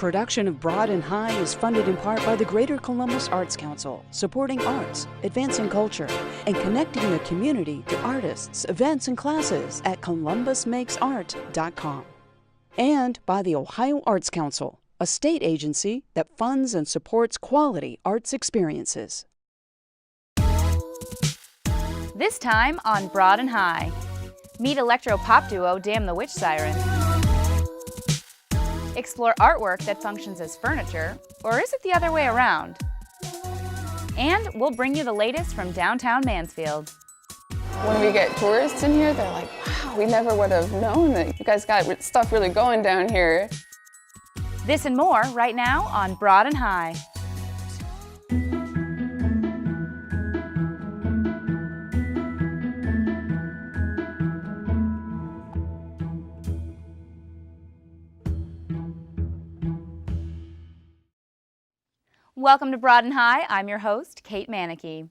production of Broad and High is funded in part by the Greater Columbus Arts Council, supporting arts, advancing culture, and connecting the community to artists, events, and classes at columbusmakesart.com. And by the Ohio Arts Council, a state agency that funds and supports quality arts experiences. This time on Broad and High, meet electro-pop duo Damn the Witch Siren. Explore artwork that functions as furniture, or is it the other way around? And we'll bring you the latest from downtown Mansfield. When we get tourists in here, they're like, wow, we never would have known that you guys got stuff really going down here. This and more right now on Broad and High. Welcome to Broad and High. I'm your host, Kate Manicky.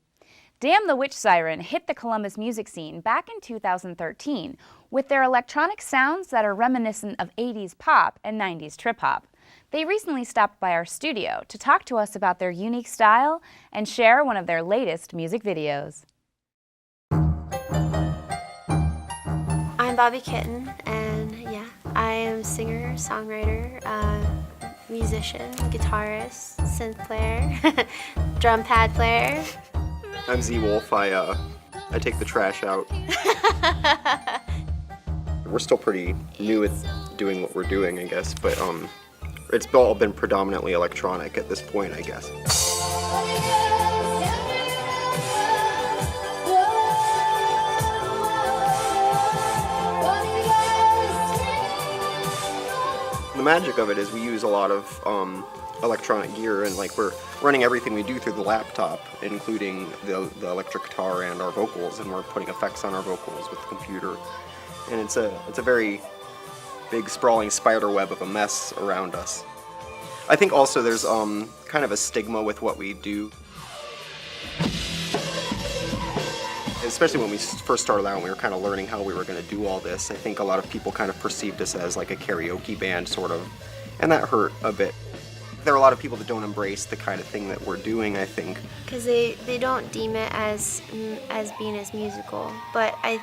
Damn the Witch Siren hit the Columbus music scene back in 2013 with their electronic sounds that are reminiscent of 80s pop and 90s trip-hop. They recently stopped by our studio to talk to us about their unique style and share one of their latest music videos. I'm Bobby Kitten, and I am singer, songwriter, musician, guitarist, synth player, drum pad player. I'm Z Wolf. I take the trash out. We're still pretty new at doing what we're doing, I guess, but it's all been predominantly electronic at this point, I guess. The magic of it is we use a lot of electronic gear, and like we're running everything we do through the laptop, including the electric guitar and our vocals, and we're putting effects on our vocals with the computer. And it's a very big sprawling spider web of a mess around us. I think also there's kind of a stigma with what we do. Especially when we first started out and we were kind of learning how we were going to do all this, I think a lot of people kind of perceived us as like a karaoke band, sort of, and that hurt a bit. There are a lot of people that don't embrace the kind of thing that we're doing, I think. Because they don't deem it as being as musical, but I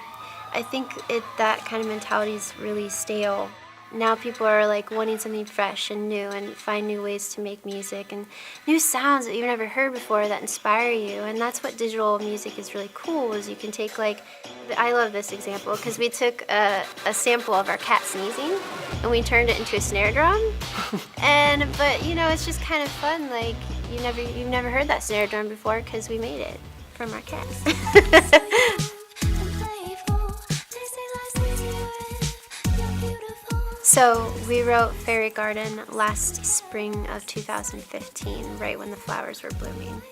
think that kind of mentality is really stale. Now people are like wanting something fresh and new and find new ways to make music and new sounds that you've never heard before that inspire you. And that's what digital music is really cool, is you can take like, I love this example because we took a sample of our cat sneezing and we turned it into a snare drum. But you know, it's just kind of fun. Like you've never heard that snare drum before because we made it from our cats. So we wrote Fairy Garden last spring of 2015, right when the flowers were blooming.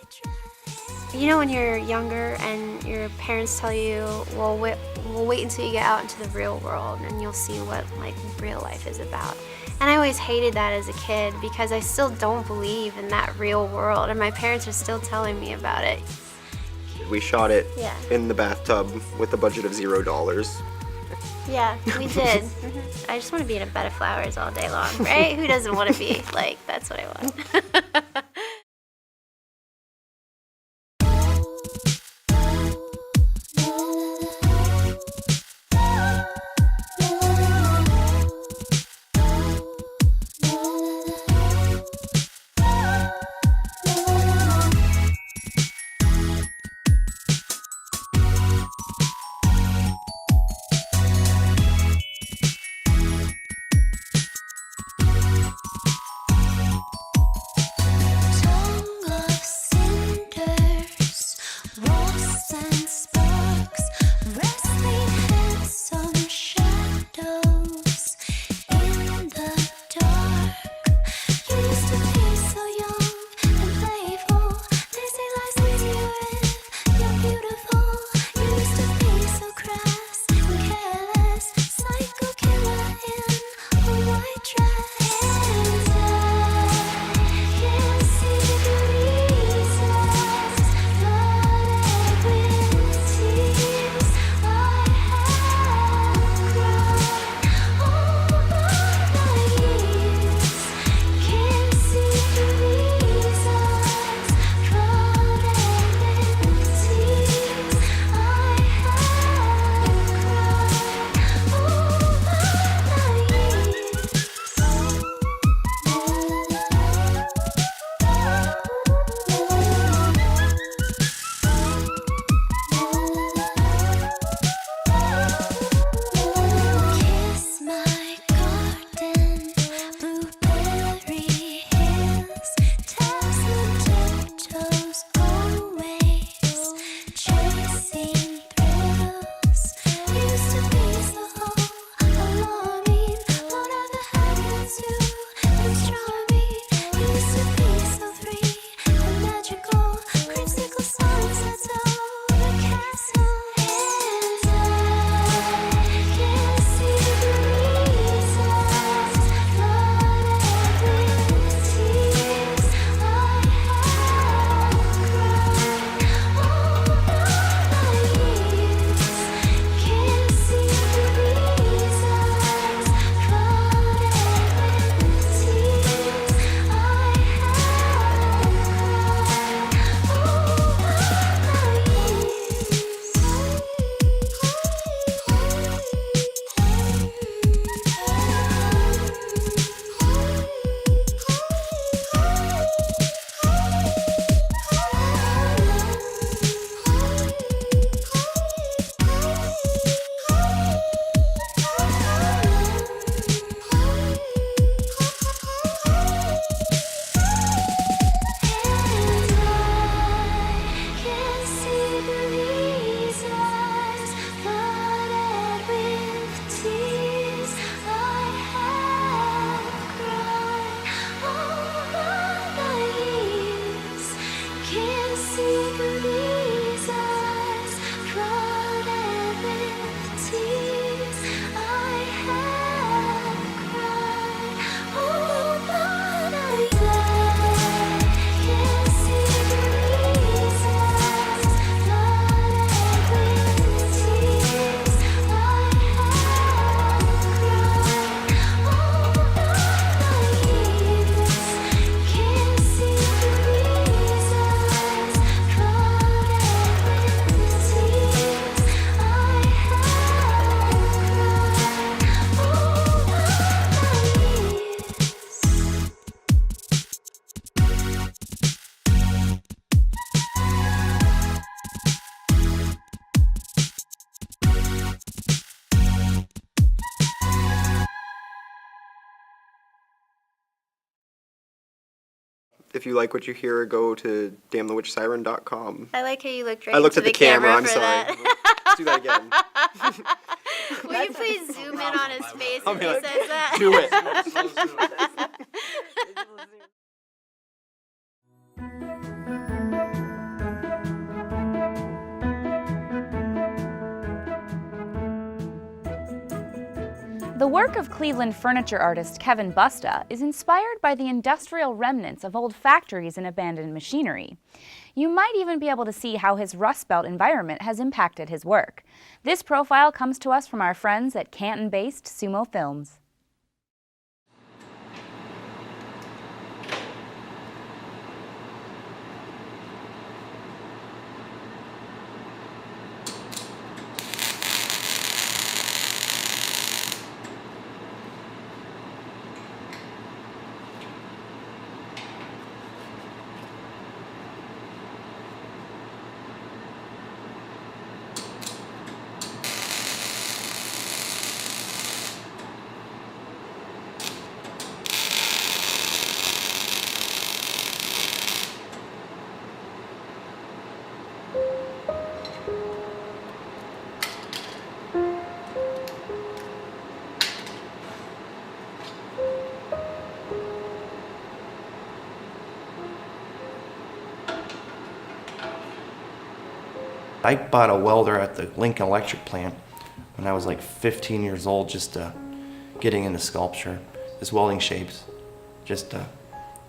You know when you're younger and your parents tell you, well, we'll wait until you get out into the real world and you'll see what like real life is about. And I always hated that as a kid because I still don't believe in that real world, and my parents are still telling me about it. We shot it in the bathtub with a budget of $0. Yeah, we did. I just want to be in a bed of flowers all day long, right? Who doesn't want to be? Like, that's what I want. If you like what you hear, go to damnthewitchsiren.com. I like how you looked right I looked into at the camera, I'm for sorry. that. Let's do that again. Will you please zoom in on his face I'll when be he like, says that? Do it. The work of Cleveland furniture artist Kevin Busta is inspired by the industrial remnants of old factories and abandoned machinery. You might even be able to see how his Rust Belt environment has impacted his work. This profile comes to us from our friends at Canton-based Sumo Films. I bought a welder at the Lincoln Electric plant when I was like 15 years old, just getting into sculpture. This welding shapes just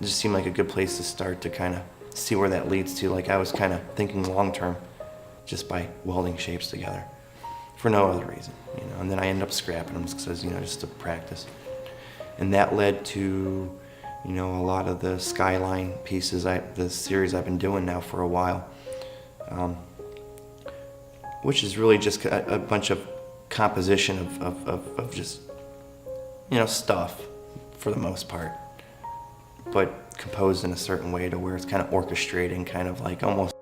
seemed like a good place to start to kind of see where that leads to. Like I was kind of thinking long term just by welding shapes together for no other reason, you know. And then I ended up scrapping them because, you know, just to practice. And that led to, you know, a lot of the Skyline pieces, the series I've been doing now for a while. Which is really just a bunch of composition of just, you know, stuff for the most part, but composed in a certain way to where it's kind of orchestrating, kind of like almost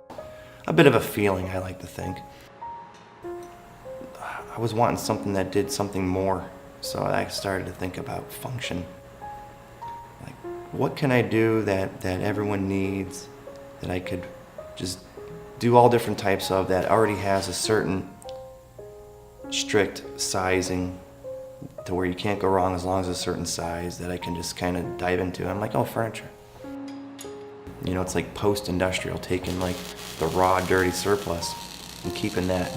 a bit of a feeling, I like to think. I was wanting something that did something more, so I started to think about function. Like, what can I do that everyone needs, that I could just do all different types of, that already has a certain strict sizing to where you can't go wrong as long as a certain size, that I can just kind of dive into. I'm like, oh, furniture. You know, it's like post-industrial, taking like the raw, dirty surplus and keeping that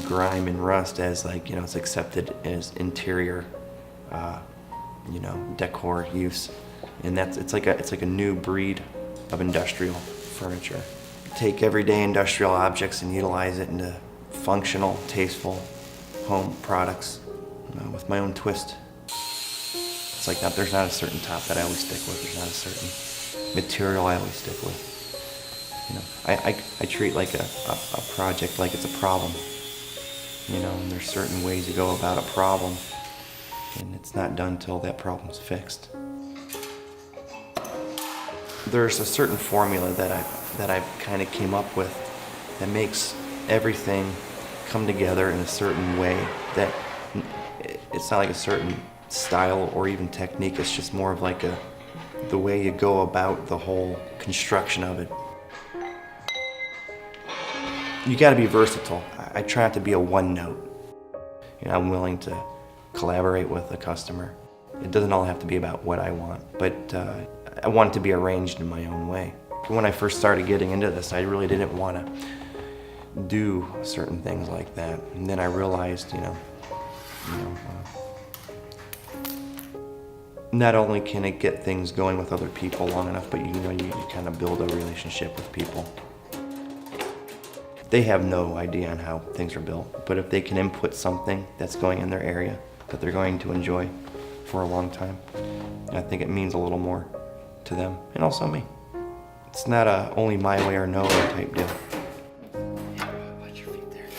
grime and rust as, like, you know, it's accepted as interior, you know, decor use. And it's like a new breed of industrial furniture. Take everyday industrial objects and utilize it into functional, tasteful home products with my own twist. It's like there's not a certain top that I always stick with. There's not a certain material I always stick with. You know, I treat like a project like it's a problem. You know, and there's certain ways to go about a problem, and it's not done till that problem's fixed. There's a certain formula that I've kind of came up with that makes everything come together in a certain way, that it's not like a certain style or even technique. It's just more of like the way you go about the whole construction of it. You got to be versatile. I try not to be a one note. You know, I'm willing to collaborate with the customer. It doesn't all have to be about what I want, but I want it to be arranged in my own way. When I first started getting into this, I really didn't want to do certain things like that. And then I realized, not only can it get things going with other people long enough, but you kind of build a relationship with people. They have no idea on how things are built, but if they can input something that's going in their area that they're going to enjoy for a long time, I think it means a little more to them, and also me. It's not a only my way or no way type deal. Watch your feet there.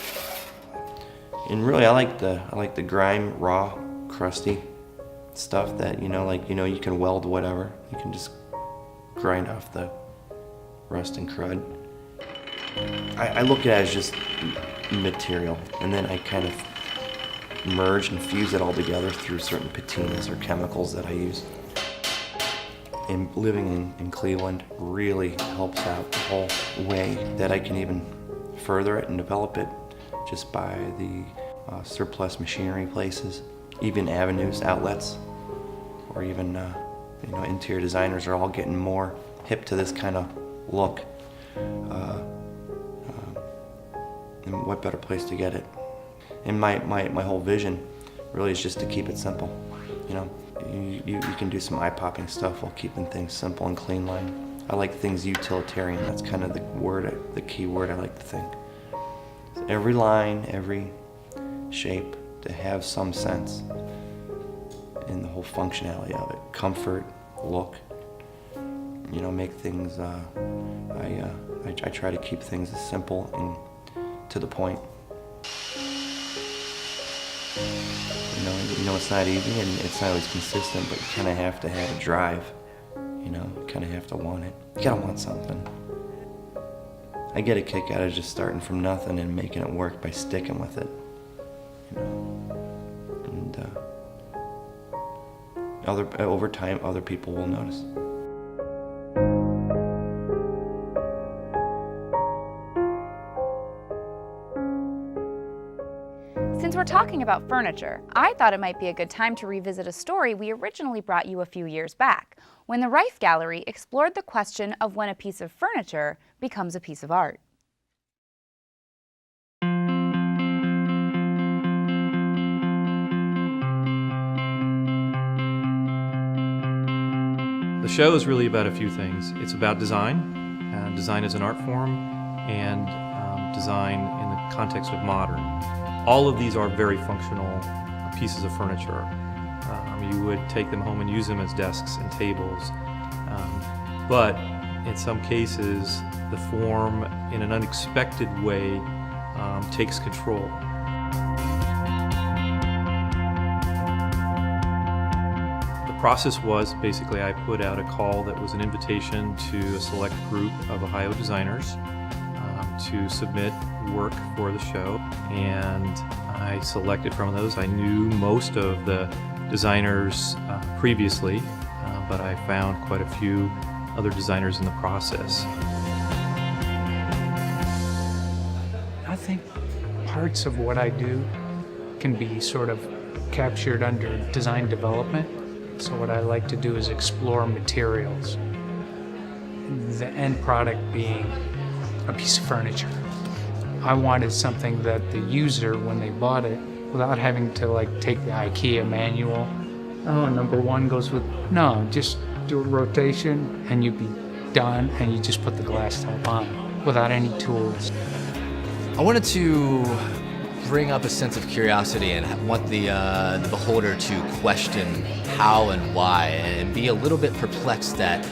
And really, I like the grime, raw, crusty stuff that you can weld whatever. You can just grind off the rust and crud. I look at it as just material, and then I kind of merge and fuse it all together through certain patinas or chemicals that I use. And living in Cleveland really helps out the whole way that I can even further it and develop it just by the surplus machinery places, even avenues, outlets, or even interior designers are all getting more hip to this kind of look. And what better place to get it? And my whole vision really is just to keep it simple. You can do some eye-popping stuff while keeping things simple and clean line. I like things utilitarian. That's kind of the key word I like to think. So every line, every shape, to have some sense in the whole functionality of it. Comfort, look, make things, I try to keep things as simple and to the point. It's not easy and it's not always consistent, but you kind of have to have a drive. You kind of have to want it. You gotta want something. I get a kick out of just starting from nothing and making it work by sticking with it. And over time, other people will notice. Since we're talking about furniture, I thought it might be a good time to revisit a story we originally brought you a few years back, when the Rife Gallery explored the question of when a piece of furniture becomes a piece of art. The show is really about a few things. It's about design, design as an art form, and design in the context of modern. All of these are very functional pieces of furniture. You would take them home and use them as desks and tables. But in some cases, the form, in an unexpected way, takes control. The process was basically I put out a call that was an invitation to a select group of Ohio designers to submit work for the show, and I selected from those. I knew most of the designers previously, but I found quite a few other designers in the process. I think parts of what I do can be sort of captured under design development. So what I like to do is explore materials, the end product being a piece of furniture. I wanted something that the user, when they bought it, without having to take the IKEA manual, number one goes with, no, just do a rotation and you'd be done, and you just put the glass top on without any tools. I wanted to bring up a sense of curiosity and want the beholder to question how and why, and be a little bit perplexed at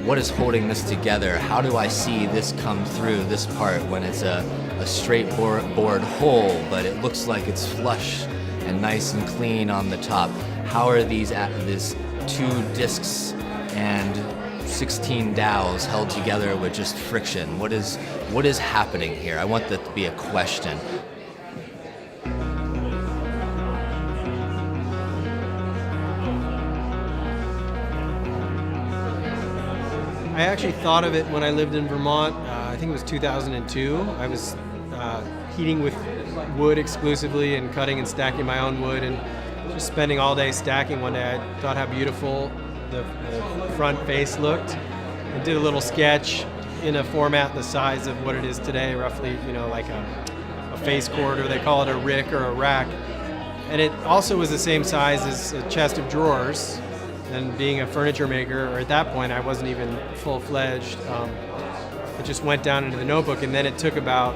what is holding this together. How do I see this come through this part when it's a straight board hole, but it looks like it's flush and nice and clean on the top? How are these 2 discs and 16 dowels held together with just friction? What is happening here? I want that to be a question. I actually thought of it when I lived in Vermont. I think it was 2002. I was heating with wood exclusively and cutting and stacking my own wood, and just spending all day stacking. One day I thought how beautiful the front face looked, and did a little sketch in a format the size of what it is today, roughly, like a face corridor. They call it a rick or a rack. And it also was the same size as a chest of drawers. And being a furniture maker, or at that point I wasn't even full-fledged, it just went down into the notebook. And then it took about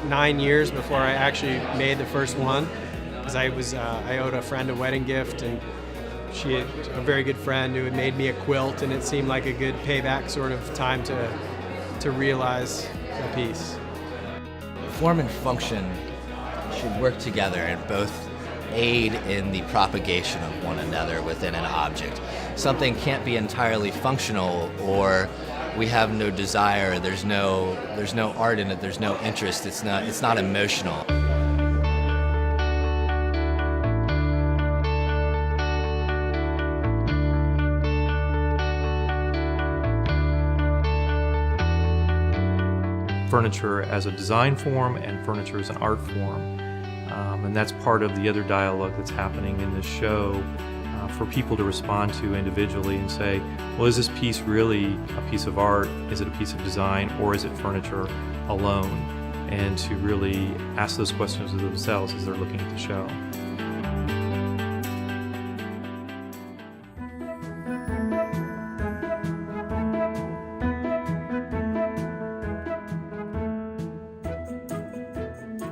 9 years before I actually made the first one, because I owed a friend a wedding gift, and she had a very good friend who had made me a quilt, and it seemed like a good payback sort of time to realize a piece. Form and function should work together and both aid in the propagation of one another within an object. Something can't be entirely functional, or we have no desire, there's no art in it, there's no interest, it's not emotional. furniture as a design form and furniture as an art form. And that's part of the other dialogue that's happening in this show for people to respond to individually and say, well, is this piece really a piece of art? Is it a piece of design? Or is it furniture alone? And to really ask those questions of themselves as they're looking at the show.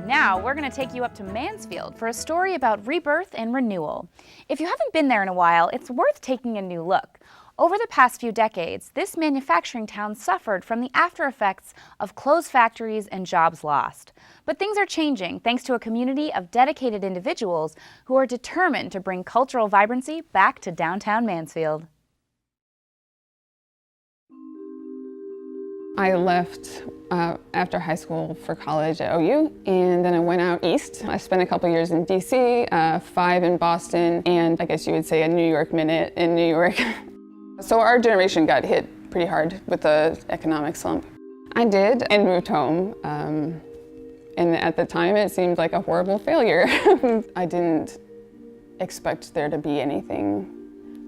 Now, we're going to take you up to Mansfield for a story about rebirth and renewal. If you haven't been there in a while, it's worth taking a new look. Over the past few decades, this manufacturing town suffered from the after effects of closed factories and jobs lost. But things are changing thanks to a community of dedicated individuals who are determined to bring cultural vibrancy back to downtown Mansfield. I left after high school for college at OU, and then I went out east. I spent a couple years in DC, 5 in Boston, and I guess you would say a New York minute in New York. So our generation got hit pretty hard with the economic slump. I did, and moved home. And at the time, it seemed like a horrible failure. I didn't expect there to be anything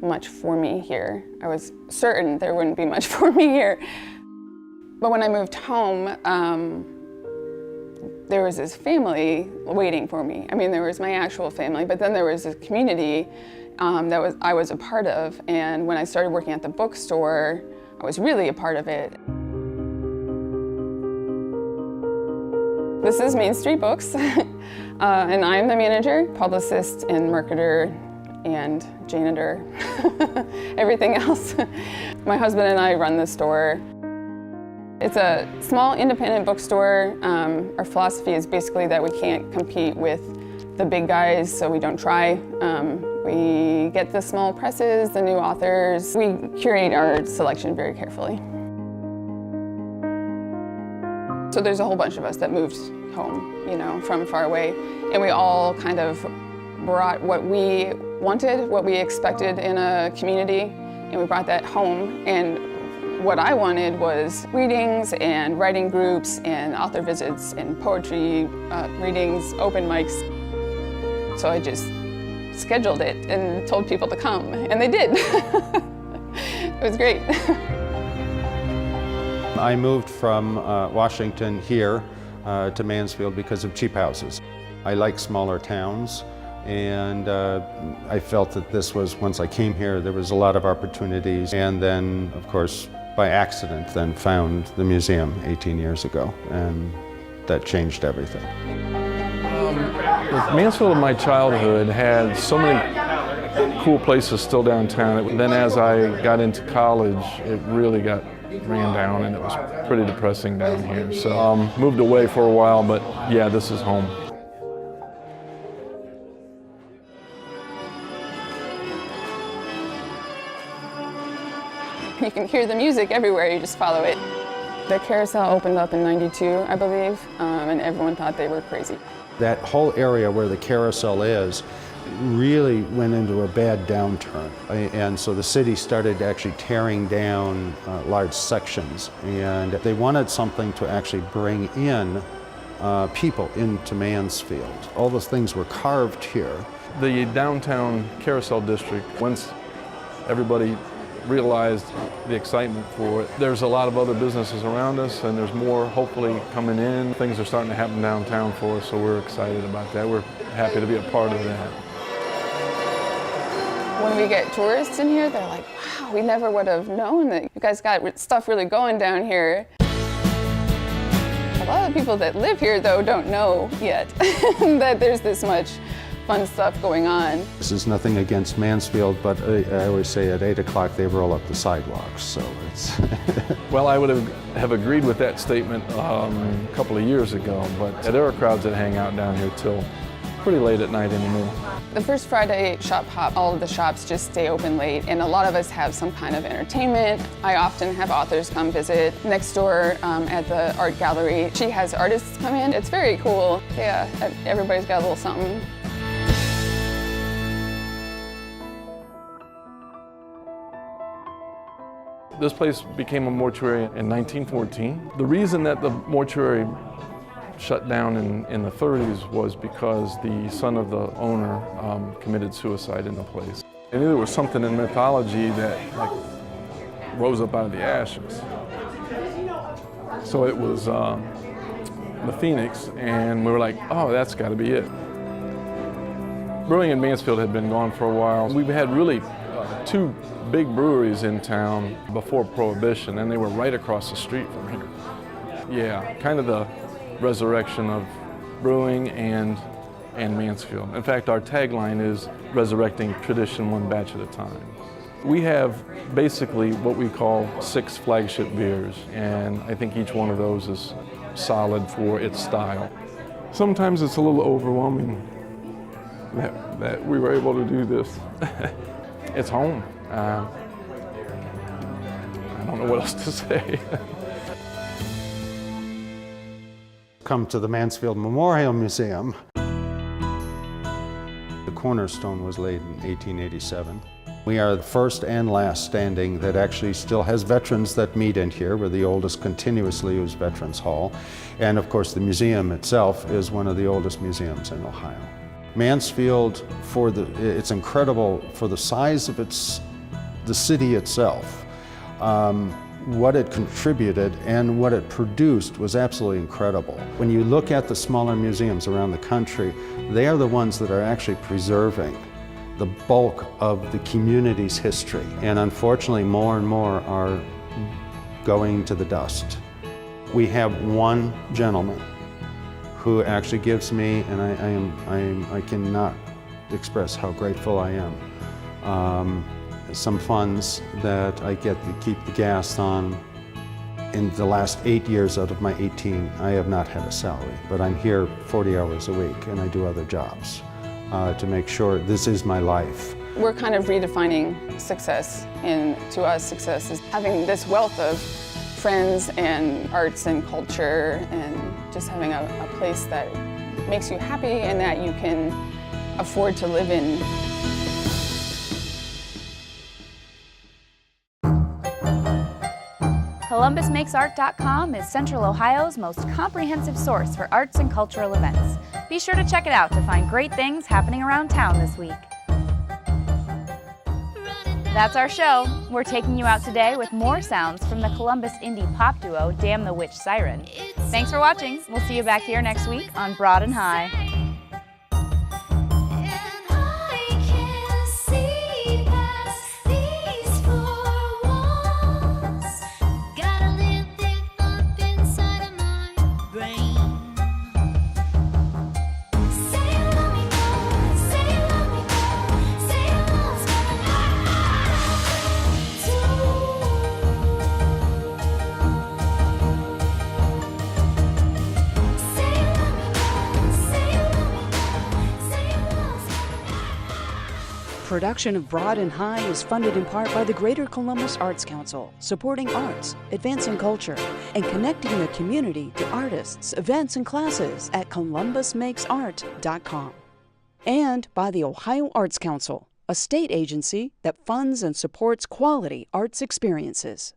much for me here. I was certain there wouldn't be much for me here. But when I moved home, there was this family waiting for me. I mean, there was my actual family, but then there was this community that I was a part of. And when I started working at the bookstore, I was really a part of it. This is Main Street Books, and I'm the manager, publicist, and marketer, and janitor, everything else. My husband and I run the store. It's a small independent bookstore. Our philosophy is basically that we can't compete with the big guys, so we don't try. We get the small presses, the new authors. We curate our selection very carefully. So there's a whole bunch of us that moved home, you know, from far away, and we all kind of brought what we wanted, what we expected in a community, and we brought that home. And what I wanted was readings and writing groups and author visits and poetry readings, open mics. So I just scheduled it and told people to come, and they did. It was great. I moved from Washington here to Mansfield because of cheap houses. I like smaller towns, and I felt that this was, once I came here, there was a lot of opportunities. And then, of course, by accident, then found the museum 18 years ago, and that changed everything. Mansfield in my childhood had so many cool places still downtown. Then as I got into college, it really ran down, and it was pretty depressing down here. So moved away for a while, but yeah, this is home. You can hear the music everywhere, you just follow it. The Carousel opened up in '92, I believe, and everyone thought they were crazy. That whole area where the Carousel is really went into a bad downturn. And so the city started actually tearing down large sections. And they wanted something to actually bring in people into Mansfield. All those things were carved here. The downtown Carousel district, once everybody realized the excitement for it, there's a lot of other businesses around us, and there's more hopefully coming in. Things are starting to happen downtown for us, so we're excited about that. We're happy to be a part of that. When we get tourists in here, they're like, wow, we never would have known that you guys got stuff really going down here. A lot of people that live here, though, don't know yet that there's this much fun stuff going on. This is nothing against Mansfield, but I always say at 8 o'clock they roll up the sidewalks, so it's... Well, I would have agreed with that statement a couple of years ago, but there are crowds that hang out down here till pretty late at night anymore. The first Friday shop hop, all of the shops just stay open late, and a lot of us have some kind of entertainment. I often have authors come visit. Next door at the art gallery, she has artists come in. It's very cool. Yeah, everybody's got a little something. This place became a mortuary in 1914. The reason that the mortuary shut down in the 30s was because the son of the owner committed suicide in the place. I knew there was something in mythology that rose up out of the ashes. So it was the Phoenix, and we were like, oh, that's got to be it. Brewing in Mansfield had been gone for a while. We had really two big breweries in town before Prohibition, and they were right across the street from here. Yeah, kind of the resurrection of brewing and Mansfield. In fact, our tagline is resurrecting tradition one batch at a time. We have basically what we call 6 flagship beers, and I think each one of those is solid for its style. Sometimes it's a little overwhelming that we were able to do this. It's home. I don't know what else to say. Come to the Mansfield Memorial Museum. The cornerstone was laid in 1887. We are the first and last standing that actually still has veterans that meet in here. We're the oldest continuously used Veterans Hall. And of course the museum itself is one of the oldest museums in Ohio. Mansfield, it's incredible for the size of the city itself. What it contributed and what it produced was absolutely incredible. When you look at the smaller museums around the country, they are the ones that are actually preserving the bulk of the community's history. And unfortunately, more and more are going to the dust. We have one gentleman who actually gives me, and I cannot express how grateful I am, some funds that I get to keep the gas on. In the last 8 years out of my 18, I have not had a salary, but I'm here 40 hours a week and I do other jobs to make sure this is my life. We're kind of redefining success, and to us success is having this wealth of friends and arts and culture and just having a place that makes you happy and that you can afford to live in. ColumbusMakesArt.com is Central Ohio's most comprehensive source for arts and cultural events. Be sure to check it out to find great things happening around town this week. That's our show. We're taking you out today with more sounds from the Columbus indie pop duo Damn the Witch Siren. Thanks for watching. We'll see you back here next week on Broad and High. Production of Broad and High is funded in part by the Greater Columbus Arts Council, supporting arts, advancing culture, and connecting the community to artists, events, and classes at columbusmakesart.com. And by the Ohio Arts Council, a state agency that funds and supports quality arts experiences.